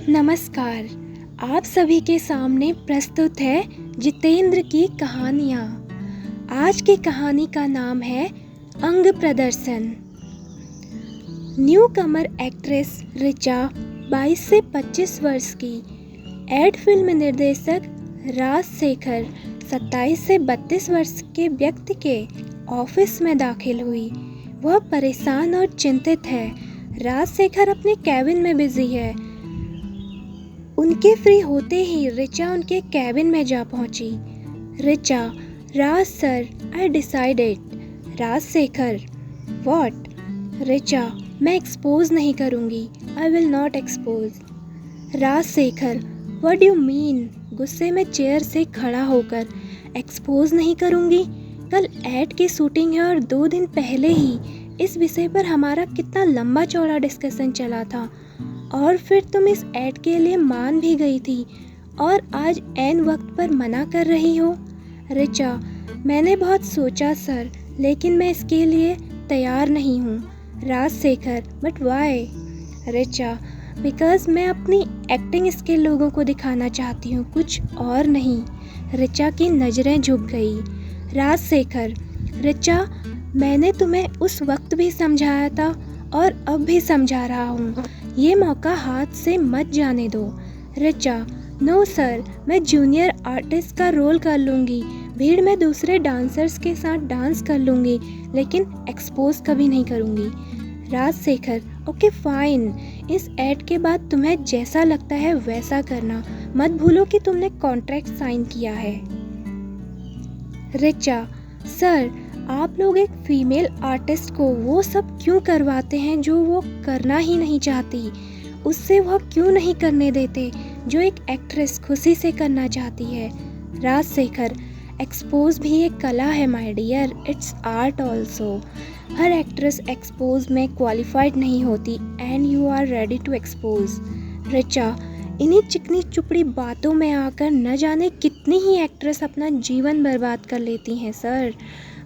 नमस्कार। आप सभी के सामने प्रस्तुत है जितेंद्र की कहानियाँ। आज की कहानी का नाम है अंग प्रदर्शन। न्यू कमर एक्ट्रेस रिचा 22 से 25 वर्ष की, एड फिल्म निर्देशक राजशेखर 27 से 32 वर्ष के व्यक्ति के ऑफिस में दाखिल हुई। वह परेशान और चिंतित है। राजशेखर अपने कैबिन में बिजी है। उनके फ्री होते ही रिचा उनके कैबिन में जा पहुंची। Richa, Raj sir, I decided. Rajshekhar, what? Richa, मैं एक्सपोज नहीं करूंगी। I will not expose. Rajshekhar, what do you mean? गुस्से में चेयर से खड़ा होकर, एक्सपोज नहीं करूंगी? कल एड की शूटिंग है और 2 दिन पहले ही इस विषय पर हमारा कितना लंबा चौड़ा डिस्कशन चला था, और फिर तुम इस ऐड के लिए मान भी गई थी और आज ऐन वक्त पर मना कर रही हो। रिचा, मैंने बहुत सोचा सर, लेकिन मैं इसके लिए तैयार नहीं हूँ। Rajshekhar, but why? Richa, because मैं अपनी एक्टिंग स्किल लोगों को दिखाना चाहती हूँ, कुछ और नहीं। रिचा की नज़रें झुक गई। राजशेखर, रिचा, मैंने तुम्हें उस वक्त भी समझाया था और अब भी समझा रहा हूँ, ये मौका हाथ से मत जाने दो। रिचा, नो सर, मैं जूनियर आर्टिस्ट का रोल कर लूँगी, भीड़ में दूसरे डांसर्स के साथ डांस कर लूँगी, लेकिन एक्सपोज कभी नहीं करूँगी। राजशेखर, ओके फाइन, इस ऐड के बाद तुम्हें जैसा लगता है वैसा करना, मत भूलो कि तुमने कॉन्ट्रैक्ट साइन किया है। रिचा, सर, आप लोग एक फीमेल आर्टिस्ट को वो सब क्यों करवाते हैं जो वो करना ही नहीं चाहती? उससे वह क्यों नहीं करने देते जो एक एक्ट्रेस खुशी से करना चाहती है? राजशेखर, एक्सपोज भी एक कला है my dear, it's art also. हर एक्ट्रेस एक्सपोज में क्वालिफाइड नहीं होती and you are ready to expose. Richa, इन्हीं चिकनी चुपड़ी बातों में आकर न जाने कितनी ही एक्ट्रेस अपना जीवन बर्बाद कर लेती हैं सर,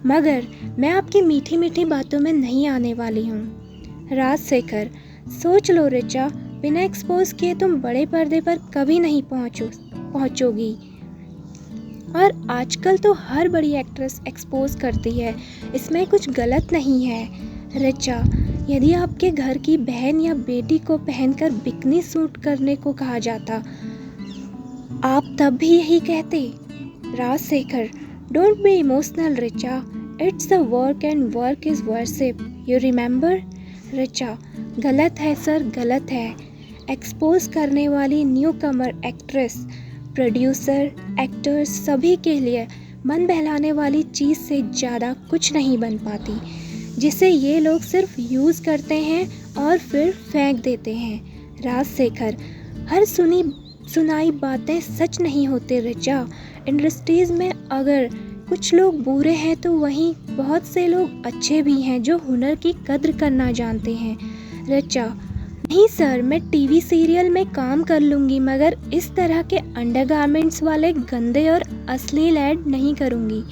मगर मैं आपकी मीठी मीठी बातों में नहीं आने वाली हूँ। राजशेखर, सोच लो रिचा, बिना एक्सपोज किए तुम बड़े पर्दे पर कभी नहीं पहुँचोगी। और आजकल तो हर बड़ी एक्ट्रेस एक्सपोज करती है, इसमें कुछ गलत नहीं है। रिचा, यदि आपके घर की बहन या बेटी को पहनकर बिकनी सूट करने को कहा जाता, आप तब भी यही कहते? Rajshekhar, don't be emotional Richa, it's the work and work is worship, you remember? Richa, गलत है सर, गलत है। एक्सपोज करने वाली newcomer actress, producer, actors सभी के लिए मन बहलाने वाली चीज़ से ज़्यादा कुछ नहीं बन पाती, जिसे ये लोग सिर्फ यूज़ करते हैं और फिर फेंक देते हैं। राजशेखर, हर सुनाई बातें सच नहीं होते रिचा। इंडस्ट्रीज़ में अगर कुछ लोग बुरे हैं तो वहीं बहुत से लोग अच्छे भी हैं जो हुनर की कद्र करना जानते हैं। रिचा, नहीं सर, मैं टीवी सीरियल में काम कर लूँगी, मगर इस तरह के अंडरगारमेंट्स वाले गंदे और अश्लील ऐड नहीं करूँगी।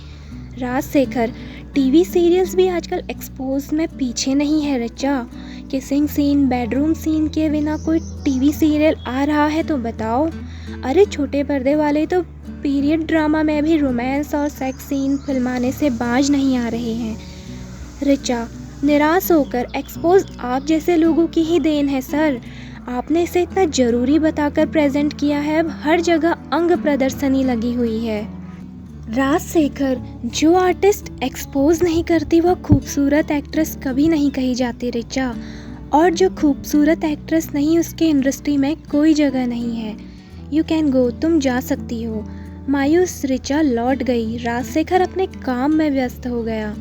राजशेखर, टीवी सीरियल्स भी आजकल एक्सपोज में पीछे नहीं है Richa. Kissing scene, bedroom scene के बिना कोई टीवी सीरियल आ रहा है तो बताओ। अरे छोटे पर्दे वाले तो पीरियड ड्रामा में भी रोमांस और सेक्स सीन फिल्माने से बाज नहीं आ रहे हैं। रिचा, निराश होकर, एक्सपोज आप जैसे लोगों की ही देन है सर, आपने इसे इतना ज़रूरी बताकर प्रेजेंट किया है, अब हर जगह अंग प्रदर्शनी लगी हुई है। राजशेखर, जो आर्टिस्ट एक्सपोज नहीं करती वह खूबसूरत एक्ट्रेस कभी नहीं कही जाती रिचा, और जो खूबसूरत एक्ट्रेस नहीं उसके इंडस्ट्री में कोई जगह नहीं है। यू कैन गो, तुम जा सकती हो। मायूस रिचा लौट गई। राजशेखर अपने काम में व्यस्त हो गया।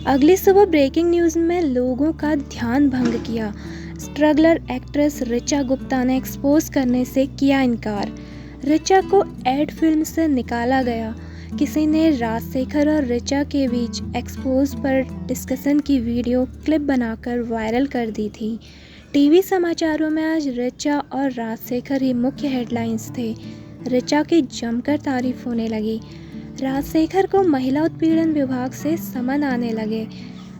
अगली सुबह ब्रेकिंग न्यूज़ में लोगों का ध्यान भंग किया। स्ट्रगलर एक्ट्रेस रिचा गुप्ता ने एक्सपोज करने से किया इनकार। रिचा को एड फिल्म से निकाला गया। किसी ने राजशेखर और रिचा के बीच एक्सपोज पर डिस्कशन की वीडियो क्लिप बनाकर वायरल कर दी थी। टीवी समाचारों में आज रिचा और राजशेखर ही मुख्य हेडलाइंस थे। रिचा की जमकर तारीफ होने लगी। राजशेखर को महिला उत्पीड़न विभाग से समन आने लगे।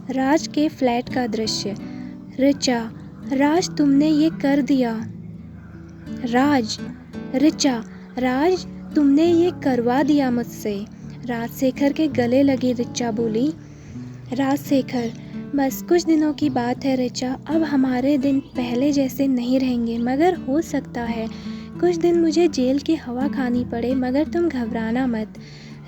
राज के फ्लैट का दृश्य। रिचा, राज, तुमने ये कर दिया। राज, ऋचा, राज तुमने ये करवा दिया मुझसे। राजशेखर के गले लगी ऋचा बोली। राजशेखर, बस कुछ दिनों की बात है ऋचा, अब हमारे दिन पहले जैसे नहीं रहेंगे, मगर हो सकता है कुछ दिन मुझे जेल की हवा खानी पड़े, मगर तुम घबराना मत।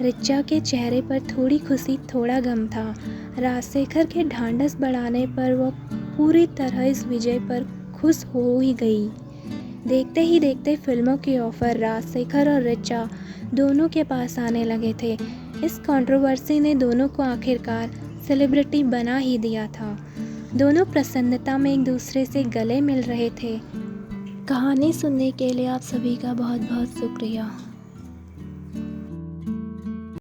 ऋचा के चेहरे पर थोड़ी खुशी थोड़ा गम था। राजशेखर के ढांढस बढ़ाने पर वो पूरी तरह इस विजय पर खुश हो ही गई। देखते ही देखते फिल्मों के ऑफर राजशेखर और ऋचा दोनों के पास आने लगे थे। इस कंट्रोवर्सी ने दोनों को आखिरकार सेलिब्रिटी बना ही दिया था। दोनों प्रसन्नता में एक दूसरे से गले मिल रहे थे। कहानी सुनने के लिए आप सभी का बहुत बहुत शुक्रिया।